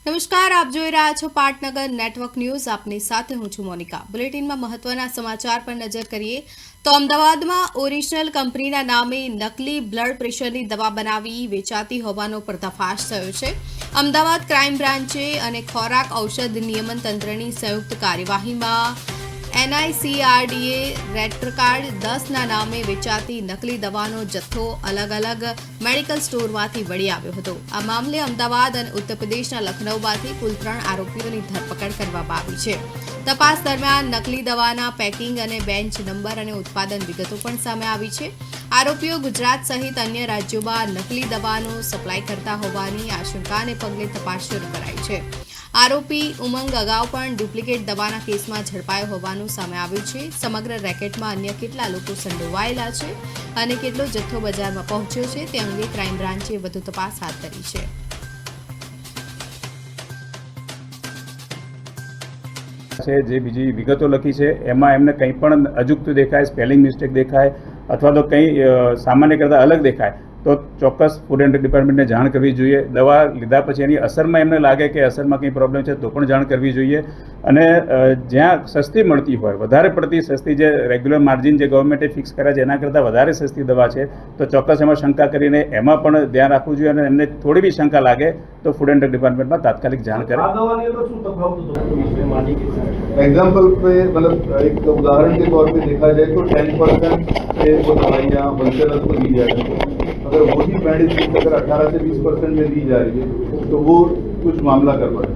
નમસ્કાર, આપ જોઈ રહ્યા છો પાટનગર નેટવર્ક ન્યૂઝ. આપની સાથે હું છું મોનિકા. બુલેટિનમાં મહત્વના સમાચાર પર નજર કરીએ તો અમદાવાદમાં ઓરિજિનલ કંપનીના નામે નકલી બ્લડ પ્રેશરની દવા બનાવી વેચાતી હોવાનો પર્દાફાશ થયો છે. અમદાવાદ ક્રાઇમ બ્રાન્ચે અને ખોરાક ઔષધ નિયમન તંત્રની સંયુક્ત કાર્યવાહીમાં NICRDએ રેટ્રકાર્ડ 10ના નામે વેચાતી નકલી દવાનો જથ્થો અલગ અલગ મેડિકલ સ્ટોરમાંથી મળી આવ્યો હતો. આ મામલે અમદાવાદ અને ઉત્તર પ્રદેશના લખનૌમાંથી કુલ 3 આરોપીઓની ધરપકડ કરવામાં આવી છે. તપાસ દરમિયાન નકલી દવાના પેકિંગ અને બેન્ચ નંબર અને ઉત્પાદન વિગતો પણ સામે આવી છે. આરોપીઓ ગુજરાત સહિત અન્ય રાજ્યોમાં નકલી દવાનો સપ્લાય કરતા હોવાની આશંકાને પગલે તપાસ શરૂ કરાઈ છે. આરોપી ઉમંગ અગાઉ પણ ડુપ્લિકેટ દવાના કેસમાં ઝડપાયો હોવાનું સામે આવ્યું છે. સમગ્ર રેકેટમાં અન્ય કેટલા લોકો સંડોવાયેલા છે અને કેટલો જથ્થો બજારમાં પહોંચ્યો છે તે અંગે ક્રાઇમ બ્રાન્ચે વધુ તપાસ હાથ ધરી છે. જે બીજી વિગતો લખી છે એમાં એમને કંઈ પણ અજુગતું દેખાય, સ્પેલિંગ મિસ્ટેક દેખાય અથવા તો કંઈ સામાન્ય કરતાં અલગ દેખાય તો ચોક્કસ ફૂડ એન્ડ ડ્રગ ડિપાર્ટમેન્ટને જાણ કરવી જોઈએ. દવા લીધા પછી એની અસરમાં એમને લાગે કે અસરમાં કંઈ પ્રોબ્લેમ છે તો પણ જાણ કરવી જોઈએ. અને જ્યાં સસ્તી મળતી હોય, વધારે પડતી સસ્તી, જે રેગ્યુલર માર્જિન જે ગવર્મેન્ટે ફિક્સ કર્યા છે એના કરતાં વધારે સસ્તી દવા છે તો ચોક્કસ એમાં શંકા કરીને એમાં પણ ધ્યાન રાખવું જોઈએ. અને એમને થોડી બી શંકા લાગે તો ફૂડ એન્ડ ડ્રગ ડિપાર્ટમેન્ટમાં તાત્કાલિક જાણ કરે. एग्जाम्पल पे मतलब एक उदाहरण के तौर पे देखा जाए तो 10% से वो दवाइयाँ होलसेलर को दी जा रही है. अगर वही मेडिसिन अगर 18 से 20% में दी जा रही है तो वो कुछ मामला कर पड़े.